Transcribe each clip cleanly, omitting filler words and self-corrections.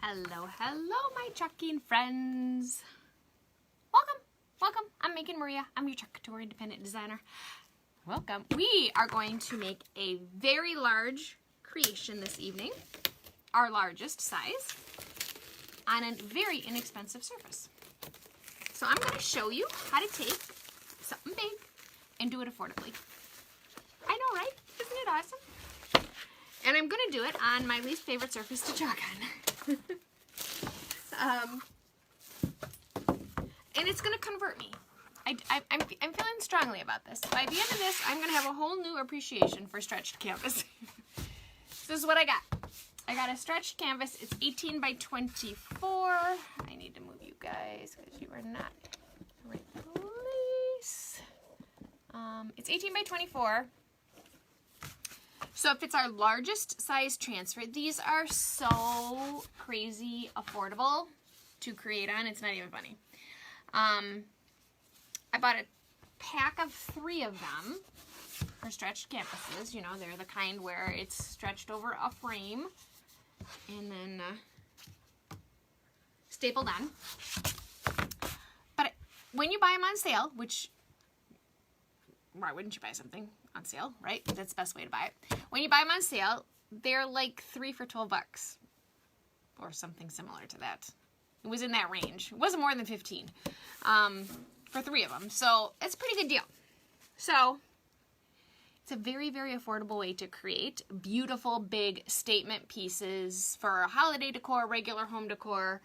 Hello, my chalking friends. Welcome. I'm making Maria. I'm your Chalk Couture independent designer. Welcome. We are going to make a very large creation this evening, our largest size, on a very inexpensive surface. So I'm going to show you how to take something big and do it affordably. I know, right? Isn't it awesome? And I'm going to do it on my least favorite surface to chalk on. And it's going to convert me. I'm feeling strongly about this. By the end of this, I'm going to have a whole new appreciation for stretched canvas. So this is what I got. I got a stretched canvas. It's 18 by 24. I need to move you guys because you are not in the right place. It's 18 by 24. So if it's our largest size transfer, these are so crazy affordable to create on. It's not even funny. I bought a pack of 3 of them for stretched canvases. You know, they're the kind where it's stretched over a frame and then stapled on. But when you buy them on sale, which, why wouldn't you buy something on sale, right? That's the best way to buy it. When you buy them on sale, they're like 3 for $12 or something similar to that. It was in that range. It wasn't more than 15 for 3 of them. So it's a pretty good deal. So it's a very, very affordable way to create beautiful, big statement pieces for holiday decor, regular home decor.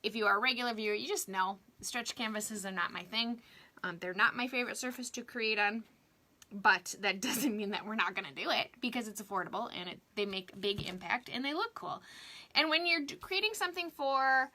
If you are a regular viewer, you just know stretch canvases are not my thing. They're not my favorite surface to create on. But that doesn't mean that we're not going to do it, because it's affordable and they make big impact and they look cool. And when you're creating something for,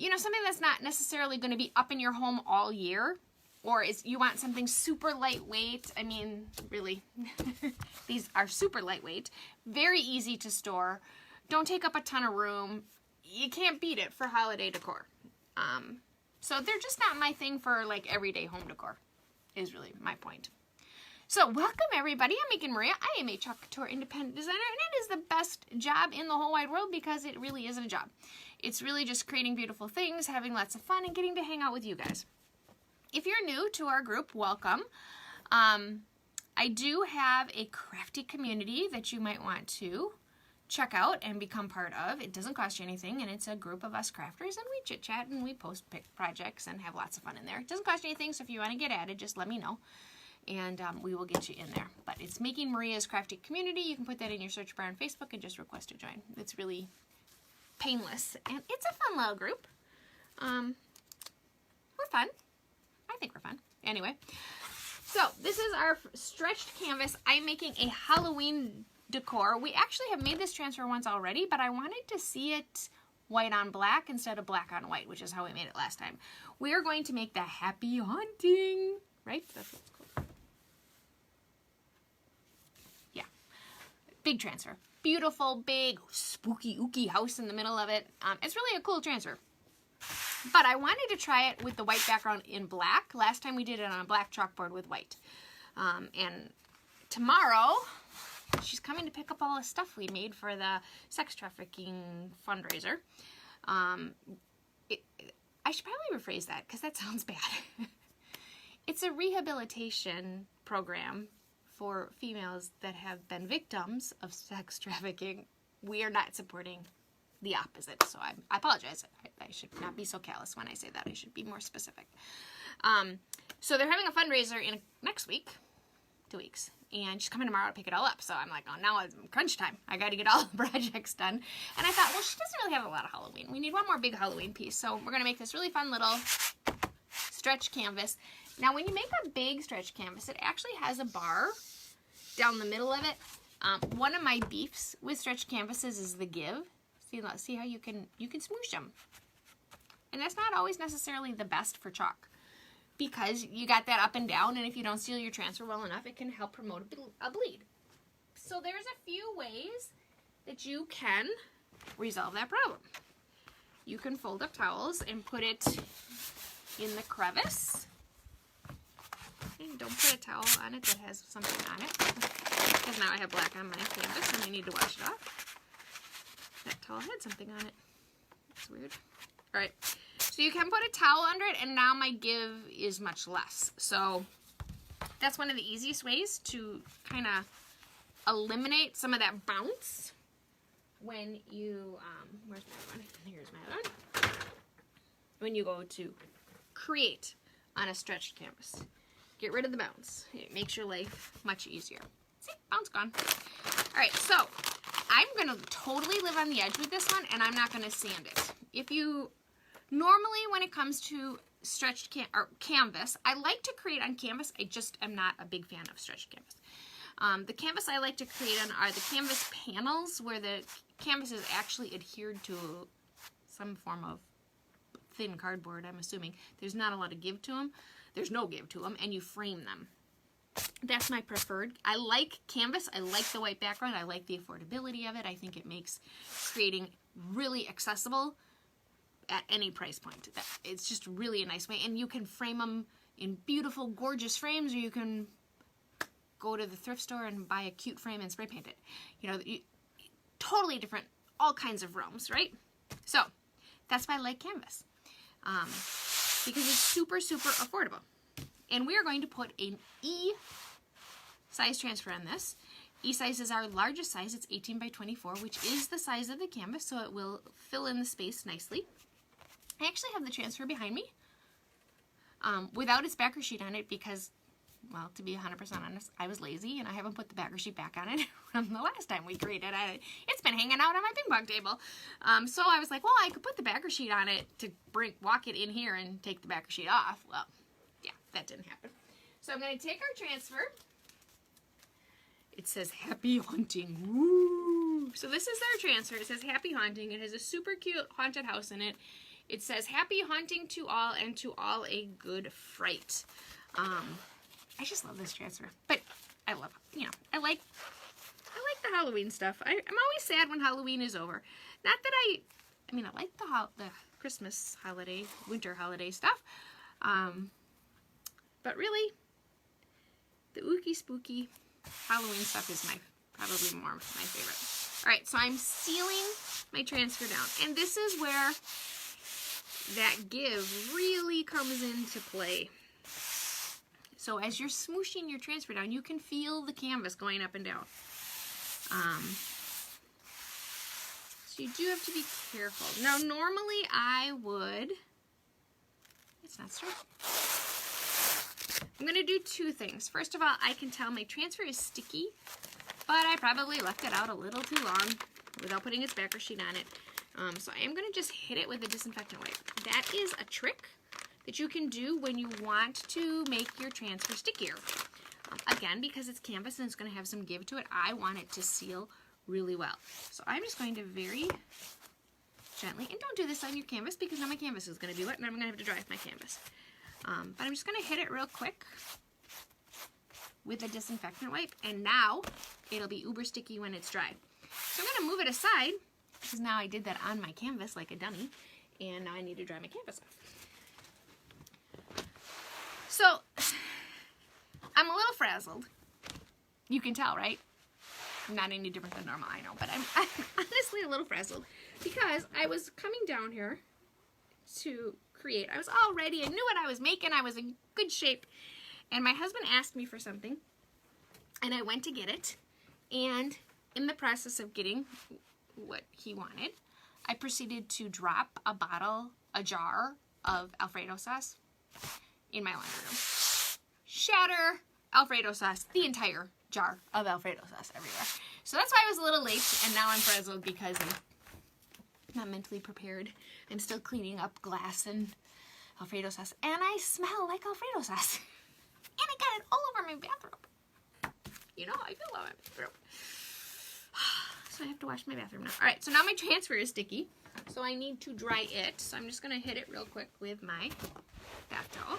something that's not necessarily going to be up in your home all year, or you want something super lightweight, I mean, really, these are super lightweight, very easy to store, don't take up a ton of room, you can't beat it for holiday decor. So they're just not my thing for like everyday home decor, is really my point. So welcome everybody, I'm making Maria. I am a Chalk Couture independent designer, and it is the best job in the whole wide world because it really isn't a job. It's really just creating beautiful things, having lots of fun, and getting to hang out with you guys. If you're new to our group, welcome. I do have a crafty community that you might want to check out and become part of. It doesn't cost you anything, and it's a group of us crafters, and we chit chat and we post projects and have lots of fun in there. It doesn't cost you anything, so if you want to get added, just let me know, and we will get you in there. But it's Making Maria's Crafty Community. You can put that in your search bar on Facebook and just request to join. It's really painless, and it's a fun little group. We're fun. I think we're fun. Anyway, so this is our stretched canvas. I'm making a Halloween decor. We actually have made this transfer once already, but I wanted to see it white on black instead of black on white, which is how we made it last time. We are going to make the Happy Haunting, right? That's what it's called. Yeah. Big transfer. Beautiful, big, spooky, ooky house in the middle of it. It's really a cool transfer. But I wanted to try it with the white background in black. Last time we did it on a black chalkboard with white. And tomorrow, she's coming to pick up all the stuff we made for the sex trafficking fundraiser. I should probably rephrase that because that sounds bad. It's a rehabilitation program for females that have been victims of sex trafficking. We are not supporting the opposite, so I apologize. I should not be so callous when I say that. I should be more specific. So they're having a fundraiser next week, 2 weeks. And she's coming tomorrow to pick it all up. So I'm like, oh, now it's crunch time. I got to get all the projects done. And I thought, well, she doesn't really have a lot of Halloween. We need one more big Halloween piece. So we're going to make this really fun little stretch canvas. Now, when you make a big stretch canvas, it actually has a bar down the middle of it. One of my beefs with stretch canvases is the give. See how you can smoosh them. And that's not always necessarily the best for chalk, because you got that up and down, and if you don't seal your transfer well enough, it can help promote a bleed. So there's a few ways that you can resolve that problem. You can fold up towels and put it in the crevice And don't put a towel on it that has something on it. Because now I have black on my canvas and I need to wash it off. That towel had something on it. That's weird. Alright, so you can put a towel under it, and now my give is much less. So that's one of the easiest ways to kind of eliminate some of that bounce when you, where's my other one? Here's my other one. When you go to create on a stretched canvas. Get rid of the bounce. It makes your life much easier. See, bounce gone. Alright, so I'm going to totally live on the edge with this one, and I'm not going to sand it. If you, normally when it comes to stretched canvas, I like to create on canvas. I just am not a big fan of stretched canvas. The canvas I like to create on are the canvas panels, where the canvas is actually adhered to some form of thin cardboard, I'm assuming. There's not a lot of give to them. There's no give to them, and you frame them. That's my preferred. I like canvas. I like the white background. I like the affordability of it. I think it makes creating really accessible at any price point. It's just really a nice way, and you can frame them in beautiful, gorgeous frames, or you can go to the thrift store and buy a cute frame and spray paint it. You know, totally different, all kinds of realms, right? So that's why I like canvas, because it's super, super affordable. And we are going to put an E size transfer on this. E size is our largest size. It's 18 by 24, which is the size of the canvas, so it will fill in the space nicely. I actually have the transfer behind me without its backer sheet on it because, well, to be 100% honest, I was lazy and I haven't put the backer sheet back on it from the last time we created it. It's been hanging out on my ping pong table. So I was like, well, I could put the backer sheet on it to walk it in here and take the backer sheet off. Well, yeah, that didn't happen. So I'm going to take our transfer. It says Happy Haunting. Woo! So this is our transfer. It says Happy Haunting. It has a super cute haunted house in it. It says Happy Haunting to all, and to all a good fright. I just love this transfer. But I love, you know, I like the Halloween stuff. I'm always sad when Halloween is over. Not that I mean, I like the Christmas holiday, winter holiday stuff. But really, the ooky spooky Halloween stuff is probably more my favorite. Alright, so I'm sealing my transfer down. And this is where that give really comes into play. So as you're smooshing your transfer down, you can feel the canvas going up and down. So you do have to be careful. Now normally I would, it's not straight. I'm going to do two things. First of all, I can tell my transfer is sticky, but I probably left it out a little too long without putting its backer sheet on it. So I am going to just hit it with a disinfectant wipe. That is a trick that you can do when you want to make your transfer stickier. Again, because it's canvas and it's going to have some give to it, I want it to seal really well. So I'm just going to very gently, and don't do this on your canvas because now my canvas is going to be wet and I'm going to have to dry off my canvas. But I'm just going to hit it real quick with a disinfectant wipe, and now it'll be uber sticky when it's dry. So I'm going to move it aside because now I did that on my canvas like a dummy, and now I need to dry my canvas off. So I'm a little frazzled. You can tell, right? Not any different than normal, I know, but I'm honestly a little frazzled because I was coming down here to create. I was all ready. I knew what I was making. I was in good shape. And my husband asked me for something, and I went to get it. And in the process of getting what he wanted, I proceeded to drop a jar of Alfredo sauce in my laundry room. Shatter Alfredo sauce, the entire jar of Alfredo sauce everywhere. So that's why I was a little late, and now I'm frazzled because I'm not mentally prepared. I'm still cleaning up glass and Alfredo sauce, and I smell like Alfredo sauce. And I got it all over my bathrobe. You know how I feel about my bathrobe. So I have to wash my bathroom now. Alright, so now my transfer is sticky, so I need to dry it. So I'm just going to hit it real quick with my bath towel.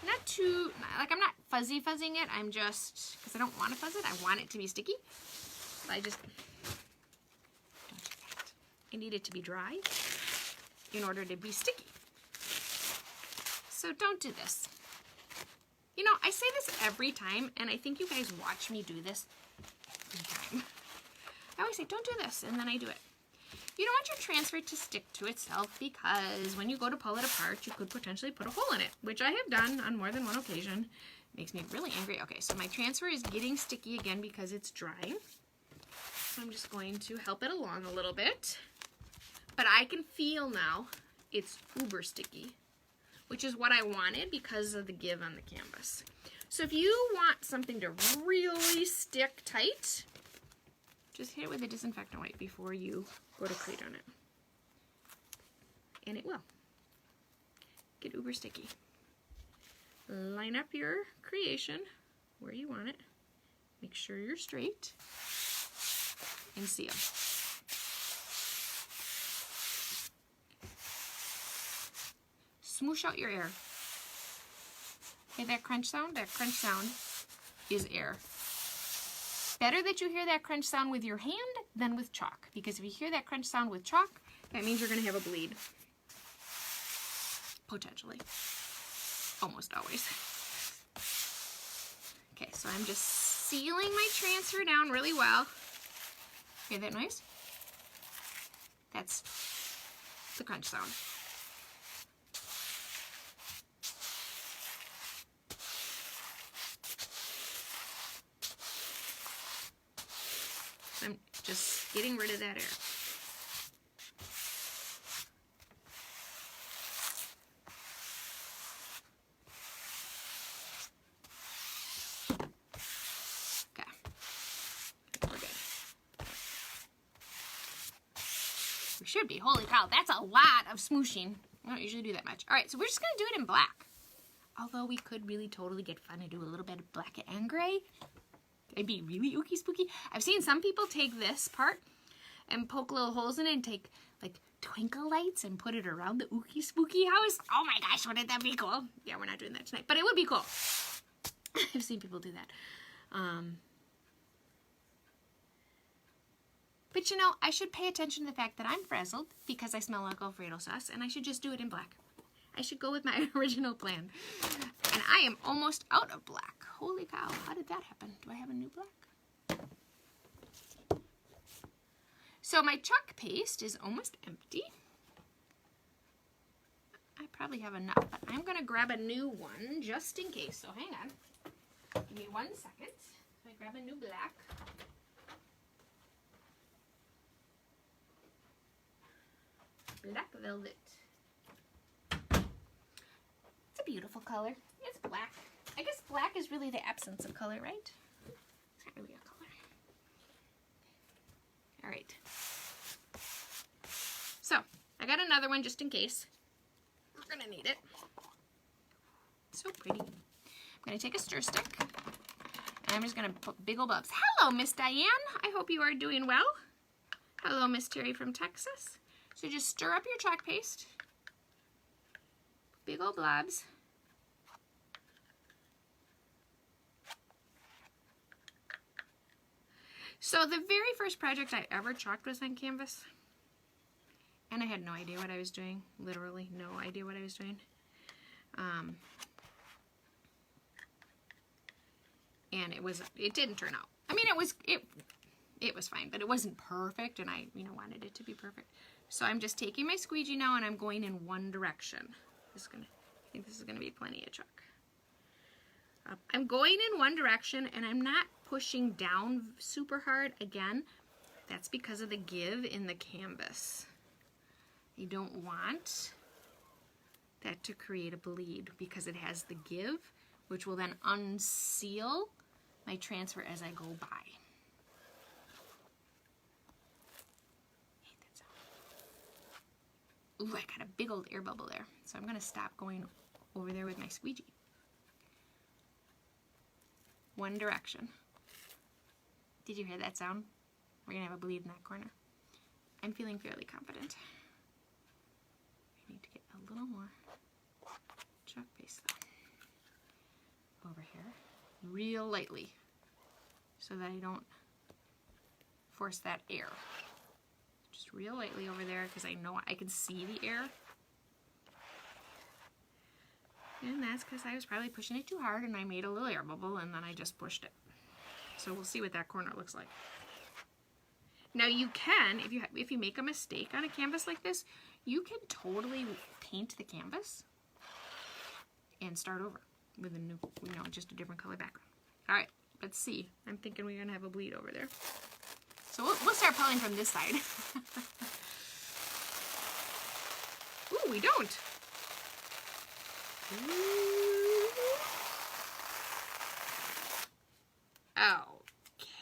Not too, like I'm not fuzzing it, I'm just, because I don't want to fuzz it, I want it to be sticky. So I just, don't do that. I need it to be dry in order to be sticky. So don't do this. You know, I say this every time, and I think you guys watch me do this every time. I always say, don't do this, and then I do it. You don't want your transfer to stick to itself because when you go to pull it apart, you could potentially put a hole in it, which I have done on more than one occasion. It makes me really angry. Okay, so my transfer is getting sticky again because it's drying. So I'm just going to help it along a little bit. But I can feel now it's uber sticky, which is what I wanted because of the give on the canvas. So if you want something to really stick tight, just hit it with a disinfectant wipe before you go to create on it. And it will get uber sticky. Line up your creation where you want it. Make sure you're straight. And seal. Smoosh out your air. Hear that crunch sound? That crunch sound is air. Better that you hear that crunch sound with your hand than with chalk, because if you hear that crunch sound with chalk, that means you're going to have a bleed. Potentially. Almost always. Okay, so I'm just sealing my transfer down really well. Hear that noise? That's the crunch sound. I'm just getting rid of that air. Okay, we're good. We should be. Holy cow, that's a lot of smooshing. I don't usually do that much. All right, so we're just gonna do it in black. Although we could really totally get fun and do a little bit of black and gray. It'd be really ooky spooky. I've seen some people take this part and poke little holes in it and take like twinkle lights and put it around the ooky spooky house. Oh my gosh, wouldn't that be cool? Yeah, we're not doing that tonight, but it would be cool. I've seen people do that. But you know, I should pay attention to the fact that I'm frazzled because I smell like Alfredo sauce, and I should just do it in black. I should go with my original plan. And I am almost out of black. Holy cow, how did that happen? Do I have a new black? So my chalk paste is almost empty. I probably have enough, but I'm gonna grab a new one just in case. So hang on, give me 1 second. I grab a new black. Black velvet. It's a beautiful color. It's black. I guess black is really the absence of color, right? It's not really a color. All right. So, I got another one just in case. We're gonna need it. So pretty. I'm gonna take a stir stick, and I'm just gonna put big old bulbs. Hello, Miss Diane. I hope you are doing well. Hello, Miss Terry from Texas. So just stir up your chalk paste. Big old blobs. So the very first project I ever chalked was on canvas. And I had no idea what I was doing. Literally no idea what I was doing. And it didn't turn out. I mean, it was fine, but it wasn't perfect, and I, wanted it to be perfect. So I'm just taking my squeegee now, and I'm going in one direction. I think this is gonna be plenty of chalk. I'm going in one direction, and I'm not pushing down super hard. Again, that's because of the give in the canvas. You don't want that to create a bleed because it has the give, which will then unseal my transfer as I go by. Hate that sound. Ooh, I got a big old air bubble there. So I'm gonna stop going over there with my squeegee. One direction. Did you hear that sound? We're gonna have a bleed in that corner. I'm feeling fairly confident. I need to get a little more chalk paste though. Over here, real lightly, so that I don't force that air. Just real lightly over there, because I know I can see the air. And that's because I was probably pushing it too hard and I made a little air bubble and then I just pushed it. So we'll see what that corner looks like. Now you can, if you make a mistake on a canvas like this, you can totally paint the canvas and start over with a new, just a different color background. All right, let's see. I'm thinking we're gonna have a bleed over there. So we'll start pulling from this side. Ooh, we don't.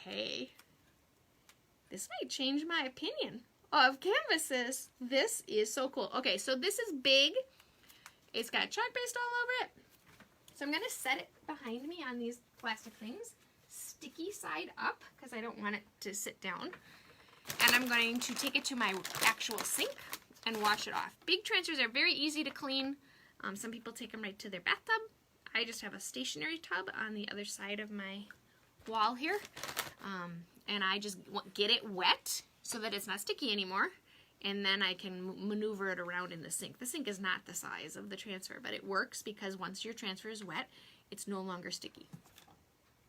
Okay. This might change my opinion of canvases. This is so cool. Okay, so this is big. It's got chalk paste all over it. So I'm going to set it behind me on these plastic things, sticky side up, because I don't want it to sit down. And I'm going to take it to my actual sink and wash it off. Big transfers are very easy to clean. Some people take them right to their bathtub. I just have a stationary tub on the other side of my wall here. And I just get it wet so that it's not sticky anymore. And then I can maneuver it around in the sink. The sink is not the size of the transfer, but it works because once your transfer is wet, it's no longer sticky.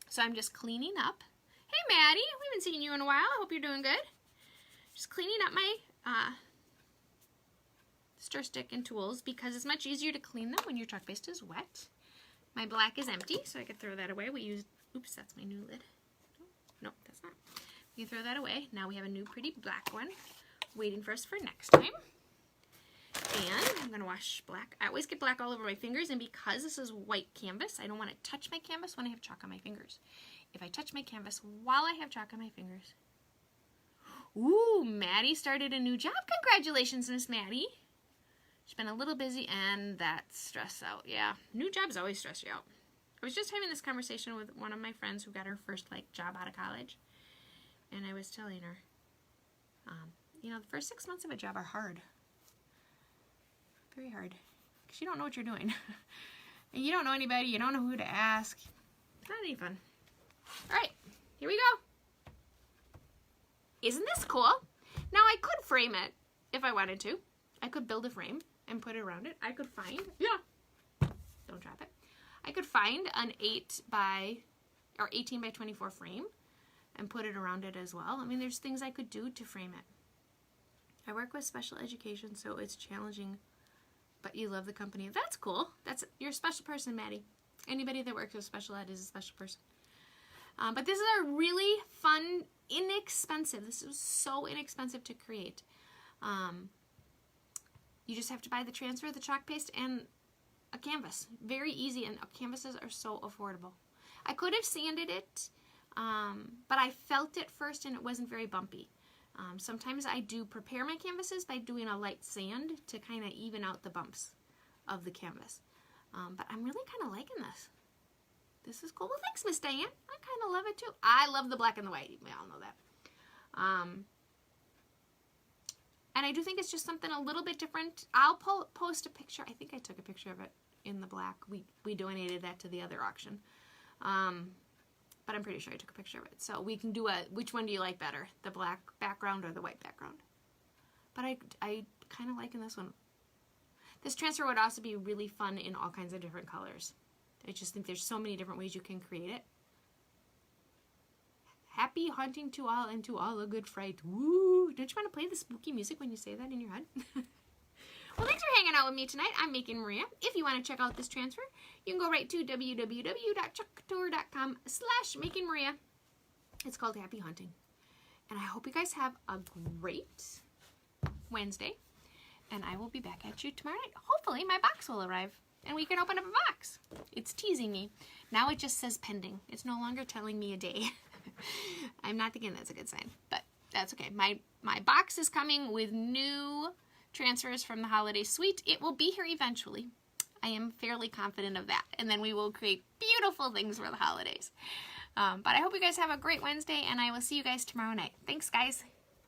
So I'm just cleaning up. Hey Maddie, we haven't seen you in a while. I hope you're doing good. Just cleaning up my stir stick and tools because it's much easier to clean them when your chalk paste is wet. My black is empty, so I could throw that away. We used, oops, that's my new lid. No, that's not. We can throw that away. Now we have a new pretty black one waiting for us for next time. And I'm going to wash black. I always get black all over my fingers, and because this is white canvas, I don't want to touch my canvas when I have chalk on my fingers. If I touch my canvas while I have chalk on my fingers. Ooh, Maddie started a new job. Congratulations, Miss Maddie. She's been a little busy, and that's stress out. Yeah, new jobs always stress you out. I was just having this conversation with one of my friends who got her first job out of college, and I was telling her, the first 6 months of a job are hard. Very hard. Because you don't know what you're doing. And you don't know anybody. You don't know who to ask. Not any fun. All right, here we go. Isn't this cool? Now, I could frame it if I wanted to. I could build a frame and put it around it. I could find, don't drop it. I could find an 18 by 24 frame and put it around it as well. I mean, there's things I could do to frame it. I work with special education, so it's challenging, but you love the company. That's cool. You're a special person, Maddie. Anybody that works with special ed is a special person. But this is a really fun, inexpensive. This is so inexpensive to create. You just have to buy the transfer, the chalk paste, and a canvas. Very easy, and canvases are so affordable. I could have sanded it, but I felt it first and it wasn't very bumpy. Sometimes I do prepare my canvases by doing a light sand to kind of even out the bumps of the canvas. But I'm really kind of liking this. This is cool. Well, thanks, Miss Diane. I kind of love it too. I love the black and the white. We all know that. And I do think it's just something a little bit different. I'll post a picture. I think I took a picture of it in the black. We donated that to the other auction. But I'm pretty sure I took a picture of it. So we can do which one do you like better? The black background or the white background? But I kind of liking this one. This transfer would also be really fun in all kinds of different colors. I just think there's so many different ways you can create it. Happy hunting to all, and to all a good fright. Woo! Don't you want to play the spooky music when you say that in your head? Well, thanks for hanging out with me tonight. I'm Making Maria. If you want to check out this transfer, you can go right to www.chalkcouture.com/makingmaria. It's called Happy Hunting. And I hope you guys have a great Wednesday. And I will be back at you tomorrow night. Hopefully my box will arrive and we can open up a box. It's teasing me. Now it just says pending. It's no longer telling me a day. I'm not thinking that's a good sign, but that's okay. My box is coming with new transfers from the holiday suite. It will be here eventually. I am fairly confident of that. And then we will create beautiful things for the holidays. But I hope you guys have a great Wednesday, and I will see you guys tomorrow night. Thanks, guys.